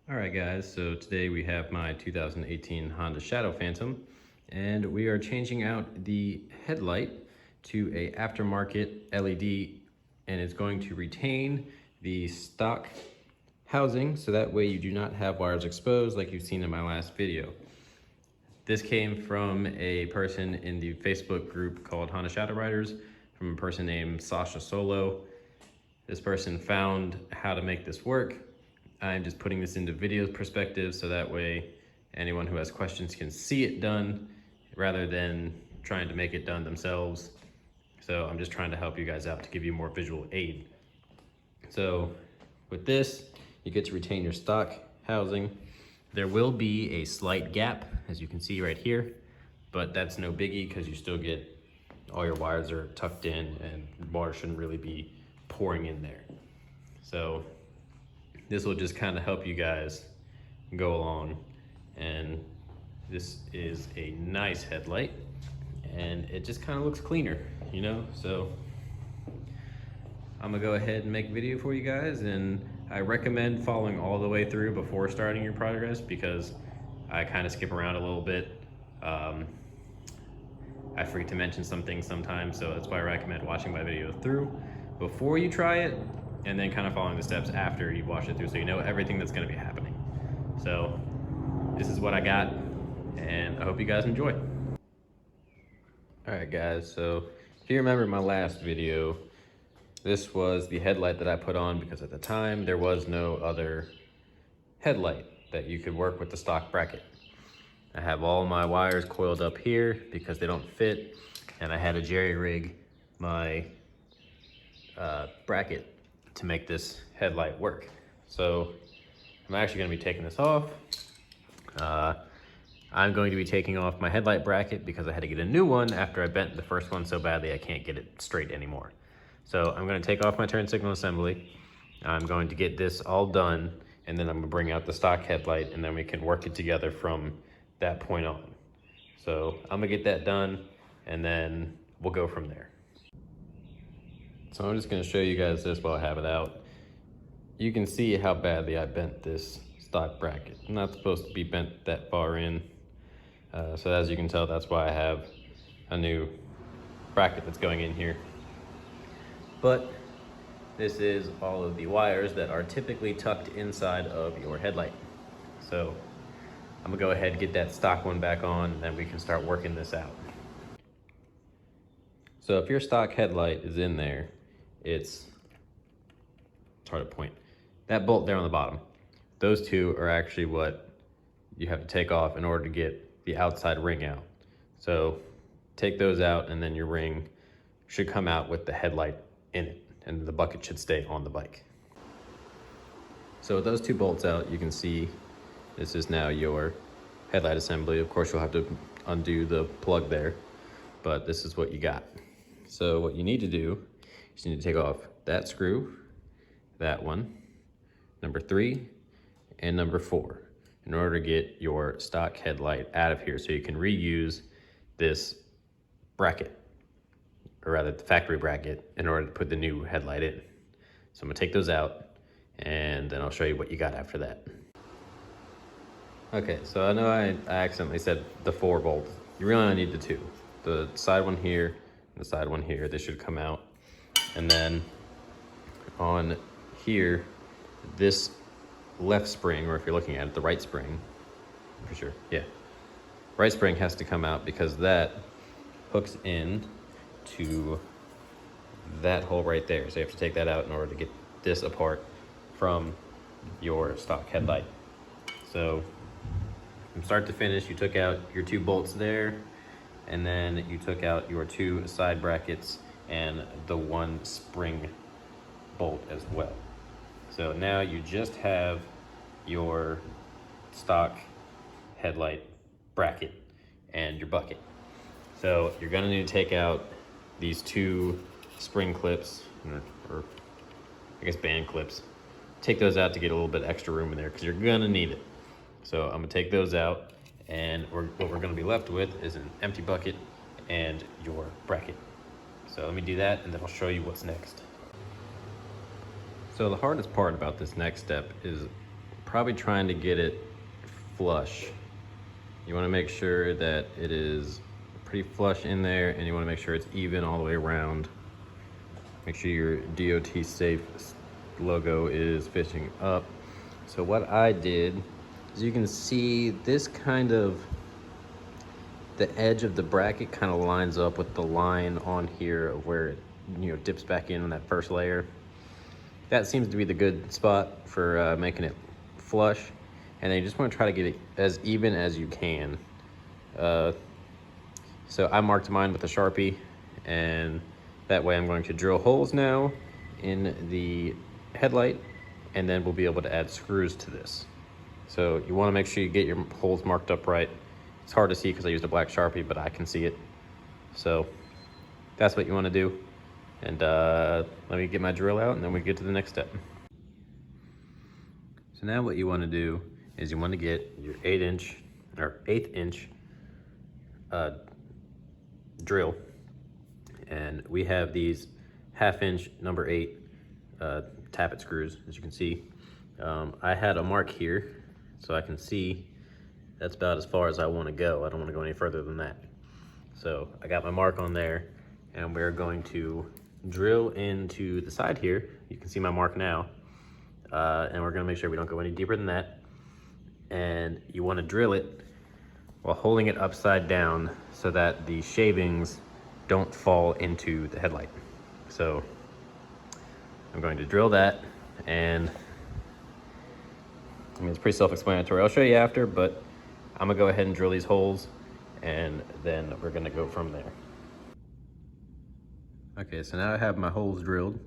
All right, guys, so today we have my 2018 Honda Shadow Phantom, and we are changing out the headlight to a aftermarket LED, and it's going to retain the stock housing, so that way you do not have wires exposed like you've seen in my last video. This came from a person in the Facebook group called Honda Shadow Riders, from a person named Sasha Solo. This person found how to make this work. I'm just putting this into video perspective so that way anyone who has questions can see it done rather than trying to make it done themselves. So I'm just trying to help you guys out to give you more visual aid. So with this, you get to retain your stock housing. There will be a slight gap, as you can see right here, but that's no biggie because you still get all your wires are tucked in and water shouldn't really be pouring in there. So this will just kind of help you guys go along. And this is a nice headlight and it just kind of looks cleaner, you know? So I'm gonna go ahead and make a video for you guys, and I recommend following all the way through before starting your progress because I kind of skip around a little bit. I forget to mention some things sometimes, so that's why I recommend watching my video through before you try it, and then kind of following the steps after you watch it through so you know everything that's gonna be happening. So this is what I got, and I hope you guys enjoy. All right, guys, so if you remember my last video, this was the headlight that I put on because at the time there was no other headlight that you could work with the stock bracket. I have all my wires coiled up here because they don't fit, and I had to jerry rig my bracket to make this headlight work. So I'm actually going to be taking this off. I'm going to be taking off my headlight bracket because I had to get a new one after I bent the first one so badly I can't get it straight anymore. So I'm going to take off my turn signal assembly. I'm going to get this all done, and then I'm going to bring out the stock headlight, and then we can work it together from that point on. So I'm going to get that done, and then we'll go from there. So I'm just going to show you guys this while I have it out. You can see how badly I bent this stock bracket. I'm not supposed to be bent that far in. So as you can tell, that's why I have a new bracket that's going in here. But this is all of the wires that are typically tucked inside of your headlight. So I'm gonna go ahead and get that stock one back on, and then we can start working this out. So if your stock headlight is in there, it's hard to point. That bolt there on the bottom, those two are actually what you have to take off in order to get the outside ring out. So take those out, and then your ring should come out with the headlight in it, and the bucket should stay on the bike. So with those two bolts out, you can see this is now your headlight assembly. Of course, you'll have to undo the plug there, but this is what you got. So what you need to do is you need to take off that screw, that one, number 3, and number 4 in order to get your stock headlight out of here so you can reuse this bracket, or rather the factory bracket, in order to put the new headlight in. So I'm gonna take those out, and then I'll show you what you got after that. Okay, so I know I accidentally said the 4 bolts. You really only need the 2. The side one here and the side one here, they should come out. And then on here, this left spring, or if you're looking at it, the right spring, for sure, yeah. Right spring has to come out because that hooks in to that hole right there. So you have to take that out in order to get this apart from your stock headlight. So from start to finish, you took out your 2 bolts there, and then you took out your 2 side brackets and the 1 spring bolt as well. So now you just have your stock headlight bracket and your bucket. So you're gonna need to take out these 2 spring clips, or I guess band clips. Take those out to get a little bit extra room in there because you're gonna need it. So I'm gonna take those out, and what we're gonna be left with is an empty bucket and your bracket. So let me do that, and then I'll show you what's next. So the hardest part about this next step is probably trying to get it flush. You want to make sure that it is pretty flush in there, and you want to make sure it's even all the way around. Make sure your DOT safe logo is fishing up. So what I did is, you can see this kind of, the edge of the bracket kind of lines up with the line on here of where it, you know, dips back in on that first layer. That seems to be the good spot for making it flush. And then you just want to try to get it as even as you can. So I marked mine with a Sharpie, and that way I'm going to drill holes now in the headlight, and then we'll be able to add screws to this. So you want to make sure you get your holes marked up right. It's hard to see because I used a black Sharpie, but I can see it. So that's what you want to do. And let me get my drill out, and then we get to the next step. So now what you want to do is you want to get your 1/8 inch drill. And we have these 1/2 inch number 8 tappet screws, as you can see. I had a mark here so I can see that's about as far as I want to go. I don't want to go any further than that. So I got my mark on there, and we're going to drill into the side here. You can see my mark now. And we're going to make sure we don't go any deeper than that. And you want to drill it while holding it upside down so that the shavings don't fall into the headlight. So I'm going to drill that, and I mean, it's pretty self-explanatory. I'll show you after, but I'm gonna go ahead and drill these holes, and then we're gonna go from there. Okay, so now I have my holes drilled.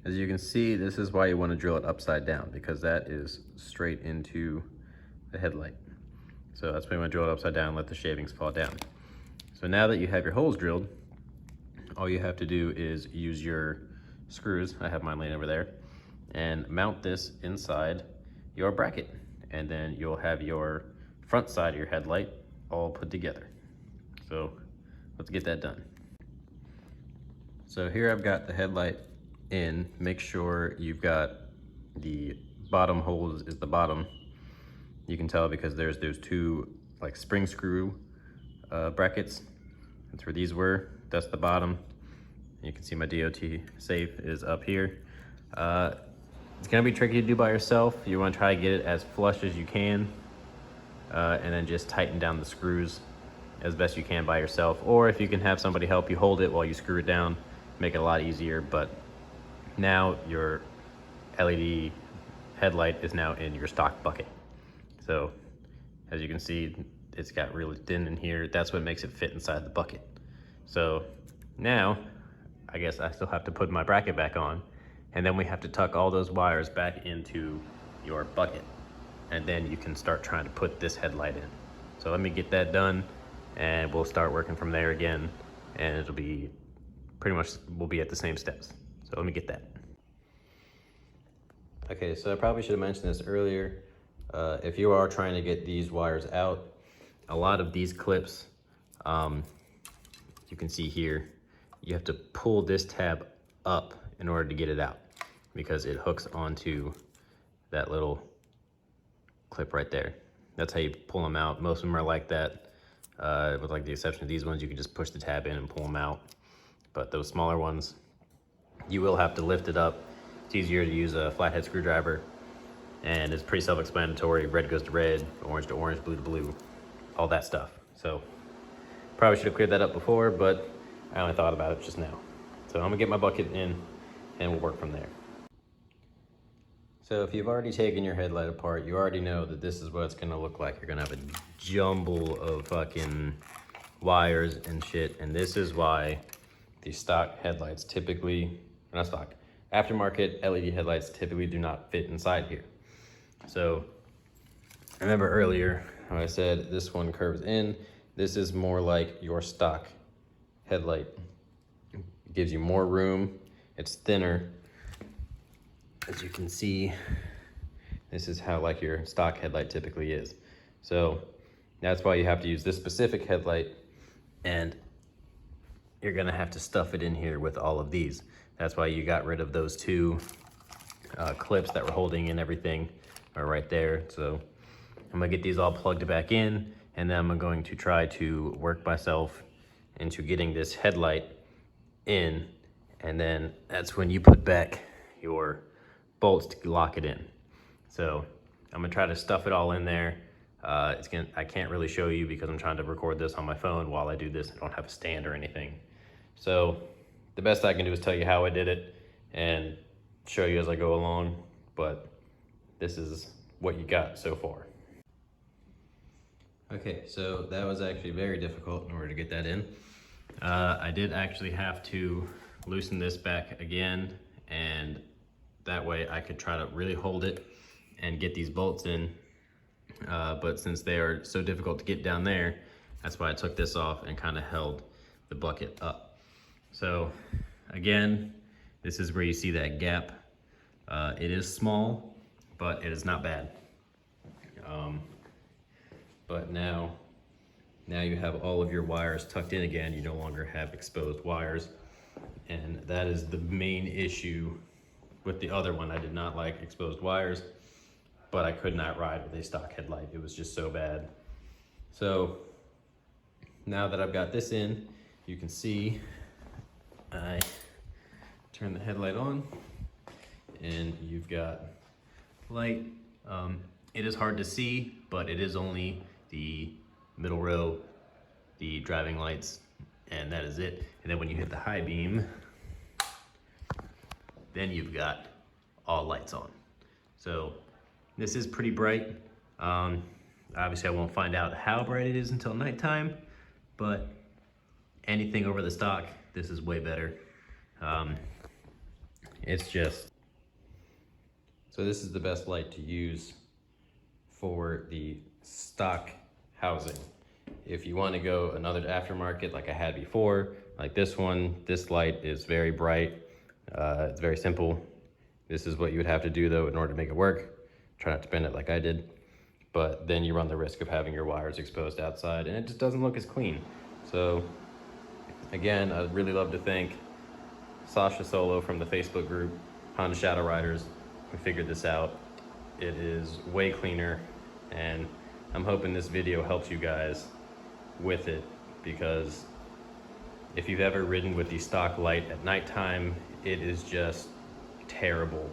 As you can see, this is why you want to drill it upside down, because that is straight into the headlight. So that's why you want to drill it upside down and let the shavings fall down. So now that you have your holes drilled, all you have to do is use your screws, I have mine laying over there, and mount this inside your bracket. And then you'll have your front side of your headlight all put together. So let's get that done. So here I've got the headlight in. Make sure you've got the bottom hole is the bottom. You can tell because there's those two like spring screw brackets. That's where these were. That's the bottom. You can see my DOT safe is up here. It's gonna be tricky to do by yourself. You wanna try to get it as flush as you can, and then just tighten down the screws as best you can by yourself. Or if you can have somebody help you hold it while you screw it down, make it a lot easier. But now your LED headlight is now in your stock bucket. So as you can see, it's got really thin in here. That's what makes it fit inside the bucket. So now I guess I still have to put my bracket back on, and then we have to tuck all those wires back into your bucket. And then you can start trying to put this headlight in. So let me get that done, and we'll start working from there again. And it'll be pretty much, we'll be at the same steps. So let me get that. Okay, so I probably should have mentioned this earlier. If you are trying to get these wires out, a lot of these clips, you can see here, you have to pull this tab up in order to get it out, because it hooks onto that little clip right there. That's how you pull them out. Most of them are like that. With like the exception of these ones, you can just push the tab in and pull them out. But those smaller ones, you will have to lift it up. It's easier to use a flathead screwdriver, and it's pretty self-explanatory. Red goes to red, orange to orange, blue to blue, all that stuff. So probably should have cleared that up before, but I only thought about it just now. So I'm gonna get my bucket in, and we'll work from there. So if you've already taken your headlight apart, you already know that this is what it's gonna look like. You're gonna have a jumble of fucking wires and shit, and this is why the stock headlights typically, not stock, aftermarket LED headlights typically do not fit inside here. So I remember earlier how I said this one curves in. This is more like your stock headlight. It gives you more room. It's thinner. As you can see, this is how like your stock headlight typically is. So that's why you have to use this specific headlight, and you're gonna have to stuff it in here with all of these. That's why you got rid of those two clips that were holding in everything are right there. So I'm gonna get these all plugged back in, and then I'm going to try to work myself into getting this headlight in, and then that's when you put back your bolts to lock it in. So I'm gonna try to stuff it all in there. I can't really show you because I'm trying to record this on my phone while I do this. I don't have a stand or anything. So the best I can do is tell you how I did it and show you as I go along, but this is what you got so far. Okay, so that was actually very difficult in order to get that in. I did actually have to loosen this back again, and that way I could try to really hold it and get these bolts in. But since they are so difficult to get down there, that's why I took this off and kind of held the bucket up. So again, this is where you see that gap. It is small, but it is not bad. But now you have all of your wires tucked in again. You no longer have exposed wires. And that is the main issue with the other one. I did not like exposed wires, but I could not ride with a stock headlight. It was just so bad. So now that I've got this in, you can see I turn the headlight on and you've got light. It is hard to see, but it is only the middle row, the driving lights, and that is it. And then when you hit the high beam, then you've got all lights on. So this is pretty bright. Obviously I won't find out how bright it is until nighttime, but anything over the stock, this is way better. It's just, so this is the best light to use for the stock housing. If you want to go another aftermarket like I had before, like this one, this light is very bright. It's very simple. This is what you would have to do though in order to make it work. Try not to bend it like I did, but then you run the risk of having your wires exposed outside and it just doesn't look as clean. So again, I'd really love to thank Sasha Solo from the Facebook group, Honda Shadow Riders, who figured this out. It is way cleaner, and I'm hoping this video helps you guys with it, because if you've ever ridden with the stock light at nighttime, it is just terrible.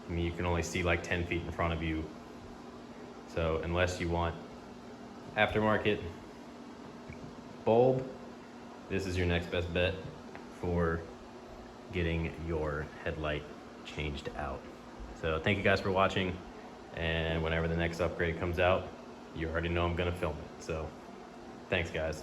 I mean, you can only see like 10 feet in front of you. So unless you want aftermarket bulb, this is your next best bet for getting your headlight changed out. So thank you guys for watching, and whenever the next upgrade comes out, you already know I'm gonna film it. So thanks guys.